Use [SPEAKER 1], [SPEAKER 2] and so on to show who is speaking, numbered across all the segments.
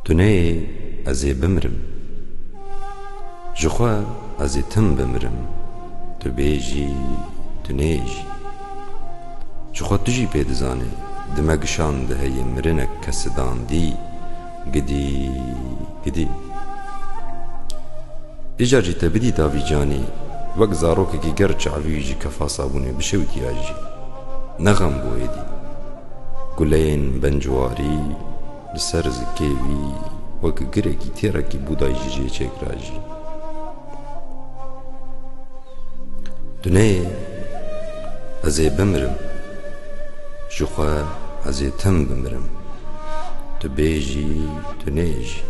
[SPEAKER 1] تنه از بمرم جخوا از تم بمرم تو بیجی تنیجی جخوا تجی پیدزانه دمگشان ده هی مرنک کسدان دی گدی گدی ایجاجی تبدی داوی جانی وەک زارۆکێکی گەر چاویژی کەفا سابوونێ بشەوتیاژی نەغەم بۆیدی گولەیەن بەنجواری لەسەر زکێوی وەک گرێکی تێرەکی بودایژی ژێ چێکراژی دونەیە ئەزێ بمرم ژوخوا ئەزێ تەم بمرم تو بێژی تو نێژی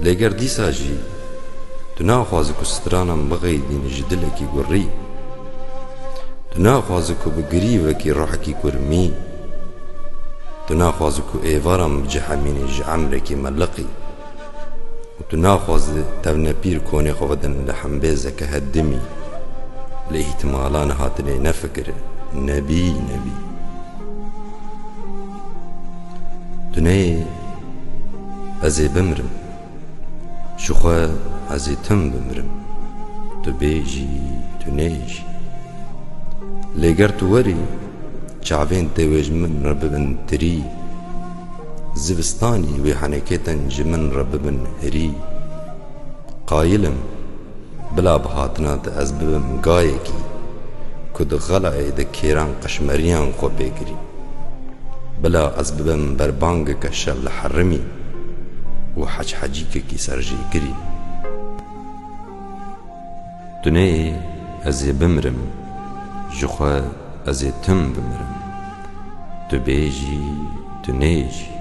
[SPEAKER 1] لێگەر دیساژی تو ناخوازی که سترانم بغیدین جدلکی گوری تو ناخوازی که بگری وکی روحکی کرمی تو ناخوازی که ایوارم جحمین جعمرکی ملقی و تو ناخوازی تبنه پیر کونی خوادن لحنبیزه که هدمی لاحتمالان هاتنی نفکر نبی نبی تو نه ازی بمرم شخوا از تم بمرم تو بیجی تو نیجی لگر تو وری چاوین تیویج من رببن تری زبستانی وی حنکتن جمن رببن هری قایلم بلا بهاتنات از ببم گایکی کد غلعی ده کیران قشمریان خو بگری بلا از ببم بربانگ کشل حرمی و حج حجی کی سرجی گری دنیای از بمرم جخوا از تم بمرم تو بیجی تو نیجی